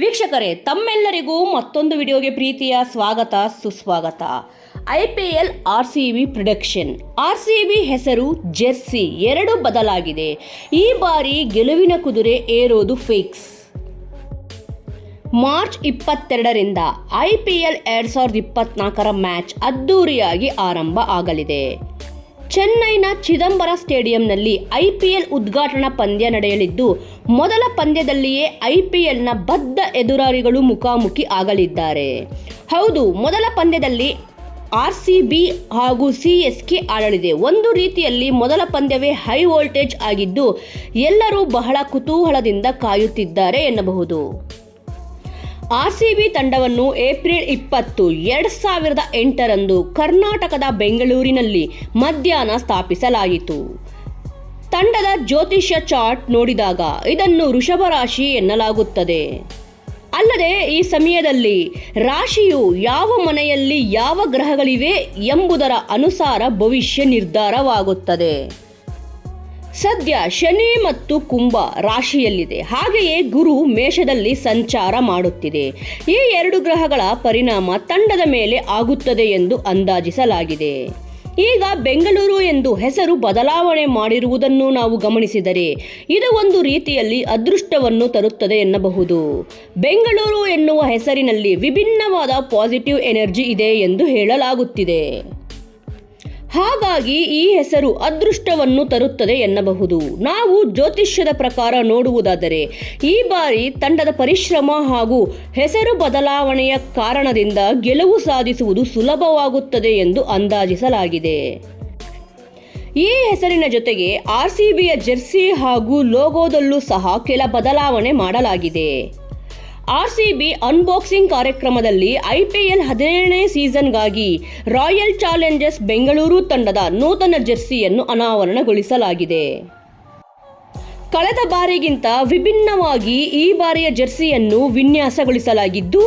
ವೀಕ್ಷಕರೇ, ತಮ್ಮೆಲ್ಲರಿಗೂ ಮತ್ತೊಂದು ವಿಡಿಯೋಗೆ ಪ್ರೀತಿಯ ಸ್ವಾಗತ ಸುಸ್ವಾಗತ. IPL RCB prediction. RCB ಹೆಸರು ಜೆರ್ಸಿ ಎರಡು ಬದಲಾಗಿದೆ. ಈ ಬಾರಿ ಗೆಲುವಿನ ಕುದುರೆ ಏರೋದು ಫಿಕ್ಸ್. ಮಾರ್ಚ್ 22ರಿಂದ IPL 2024ರ ಮ್ಯಾಚ್ ಅದ್ದೂರಿಯಾಗಿ ಆರಂಭ ಆಗಲಿದೆ. ಚೆನ್ನೈನ ಚಿದಂಬರ ಸ್ಟೇಡಿಯಂನಲ್ಲಿ IPL ಉದ್ಘಾಟನಾ ಪಂದ್ಯ ನಡೆಯಲಿದ್ದು, ಮೊದಲ ಪಂದ್ಯದಲ್ಲಿಯೇ IPLನ ಬದ್ಧ ಎದುರಾಳಿಗಳು ಮುಖಾಮುಖಿ ಆಗಲಿದ್ದಾರೆ. ಹೌದು, ಮೊದಲ ಪಂದ್ಯದಲ್ಲಿ RCB ಹಾಗೂ CSK ಆಡಲಿದೆ. ಒಂದು ರೀತಿಯಲ್ಲಿ ಮೊದಲ ಪಂದ್ಯವೇ ಹೈ ವೋಲ್ಟೇಜ್ ಆಗಿದ್ದು, ಎಲ್ಲರೂ ಬಹಳ ಕುತೂಹಲದಿಂದ ಕಾಯುತ್ತಿದ್ದಾರೆ ಎನ್ನಬಹುದು. RCB ತಂಡವನ್ನು ಏಪ್ರಿಲ್ 20, 2008ರಂದು ಕರ್ನಾಟಕದ ಬೆಂಗಳೂರಿನಲ್ಲಿ ಮಧ್ಯಾಹ್ನ ಸ್ಥಾಪಿಸಲಾಯಿತು. ತಂಡದ ಜ್ಯೋತಿಷ್ಯ ಚಾರ್ಟ್ ನೋಡಿದಾಗ ಇದನ್ನು ವೃಷಭ ರಾಶಿ ಎನ್ನಲಾಗುತ್ತದೆ. ಅಲ್ಲದೆ ಈ ಸಮಯದಲ್ಲಿ ರಾಶಿಯು ಯಾವ ಮನೆಯಲ್ಲಿ ಯಾವ ಗ್ರಹಗಳಿವೆ ಎಂಬುದರ ಅನುಸಾರ ಭವಿಷ್ಯ ನಿರ್ಧಾರವಾಗುತ್ತದೆ. ಸದ್ಯ ಶನಿ ಮತ್ತು ಕುಂಭ ರಾಶಿಯಲ್ಲಿದೆ. ಹಾಗೆಯೇ ಗುರು ಮೇಷದಲ್ಲಿ ಸಂಚಾರ ಮಾಡುತ್ತಿದೆ. ಈ ಎರಡು ಗ್ರಹಗಳ ಪರಿಣಾಮ ತಂಡದ ಮೇಲೆ ಆಗುತ್ತದೆ ಎಂದು ಅಂದಾಜಿಸಲಾಗಿದೆ. ಈಗ ಬೆಂಗಳೂರು ಎಂದು ಹೆಸರು ಬದಲಾವಣೆ ಮಾಡಿರುವುದನ್ನು ನಾವು ಗಮನಿಸಿದರೆ ಇದು ಒಂದು ರೀತಿಯಲ್ಲಿ ಅದೃಷ್ಟವನ್ನು ತರುತ್ತದೆ ಎನ್ನಬಹುದು. ಬೆಂಗಳೂರು ಎನ್ನುವ ಹೆಸರಿನಲ್ಲಿ ವಿಭಿನ್ನವಾದ ಪಾಸಿಟಿವ್ ಎನರ್ಜಿ ಇದೆ ಎಂದು ಹೇಳಲಾಗುತ್ತಿದೆ. ಹಾಗಾಗಿ ಈ ಹೆಸರು ಅದೃಷ್ಟವನ್ನು ತರುತ್ತದೆ ಎನ್ನಬಹುದು. ನಾವು ಜ್ಯೋತಿಷ್ಯದ ಪ್ರಕಾರ ನೋಡುವುದಾದರೆ ಈ ಬಾರಿ ತಂಡದ ಪರಿಶ್ರಮ ಹಾಗೂ ಹೆಸರು ಬದಲಾವಣೆಯ ಕಾರಣದಿಂದ ಗೆಲುವು ಸಾಧಿಸುವುದು ಸುಲಭವಾಗುತ್ತದೆ ಎಂದು ಅಂದಾಜಿಸಲಾಗಿದೆ. ಈ ಹೆಸರಿನ ಜೊತೆಗೆ RCBಯ ಜೆರ್ಸಿ ಹಾಗೂ ಲೋಗೋದಲ್ಲೂ ಸಹ ಕೆಲ ಬದಲಾವಣೆ ಮಾಡಲಾಗಿದೆ. RCB ಅನ್ಬಾಕ್ಸಿಂಗ್ ಕಾರ್ಯಕ್ರಮದಲ್ಲಿ IPL 17ನೇ ಸೀಸನ್ಗಾಗಿ ರಾಯಲ್ ಚಾಲೆಂಜರ್ಸ್ ಬೆಂಗಳೂರು ತಂಡದ ನೂತನ ಜೆರ್ಸಿಯನ್ನು ಅನಾವರಣಗೊಳಿಸಲಾಗಿದೆ. ಕಳೆದ ಬಾರಿಗಿಂತ ವಿಭಿನ್ನವಾಗಿ ಈ ಬಾರಿಯ ಜೆರ್ಸಿಯನ್ನು ವಿನ್ಯಾಸಗೊಳಿಸಲಾಗಿದ್ದು,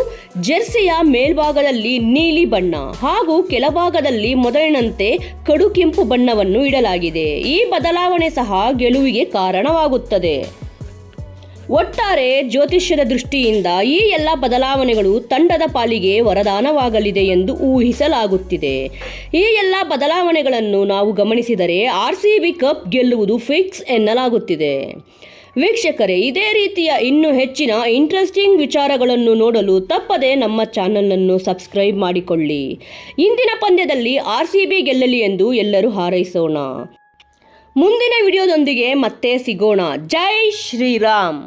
ಜೆರ್ಸಿಯ ಮೇಲ್ಭಾಗದಲ್ಲಿ ನೀಲಿ ಬಣ್ಣ ಹಾಗೂ ಕೆಳಭಾಗದಲ್ಲಿ ಮೊದಲಿನಂತೆ ಕಡು ಕೆಂಪು ಬಣ್ಣವನ್ನು ಇಡಲಾಗಿದೆ. ಈ ಬದಲಾವಣೆ ಸಹ ಗೆಲುವಿಗೆ ಕಾರಣವಾಗುತ್ತದೆ. ಒಟ್ಟಾರೆ ಜ್ಯೋತಿಷ್ಯದ ದೃಷ್ಟಿಯಿಂದ ಈ ಎಲ್ಲ ಬದಲಾವಣೆಗಳು ತಂಡದ ಪಾಲಿಗೆ ವರದಾನವಾಗಲಿದೆ ಎಂದು ಊಹಿಸಲಾಗುತ್ತಿದೆ. ಈ ಎಲ್ಲ ಬದಲಾವಣೆಗಳನ್ನು ನಾವು ಗಮನಿಸಿದರೆ RCB ಕಪ್ ಗೆಲ್ಲುವುದು ಫಿಕ್ಸ್ ಎನ್ನಲಾಗುತ್ತಿದೆ. ವೀಕ್ಷಕರೇ, ಇದೇ ರೀತಿಯ ಇನ್ನೂ ಹೆಚ್ಚಿನ ಇಂಟ್ರೆಸ್ಟಿಂಗ್ ವಿಚಾರಗಳನ್ನು ನೋಡಲು ತಪ್ಪದೆ ನಮ್ಮ ಚಾನಲನ್ನು ಸಬ್ಸ್ಕ್ರೈಬ್ ಮಾಡಿಕೊಳ್ಳಿ. ಇಂದಿನ ಪಂದ್ಯದಲ್ಲಿ RCB ಗೆಲ್ಲಲಿ ಎಂದು ಎಲ್ಲರೂ ಹಾರೈಸೋಣ. ಮುಂದಿನ ವಿಡಿಯೋದೊಂದಿಗೆ ಮತ್ತೆ ಸಿಗೋಣ. ಜೈ ಶ್ರೀರಾಮ್.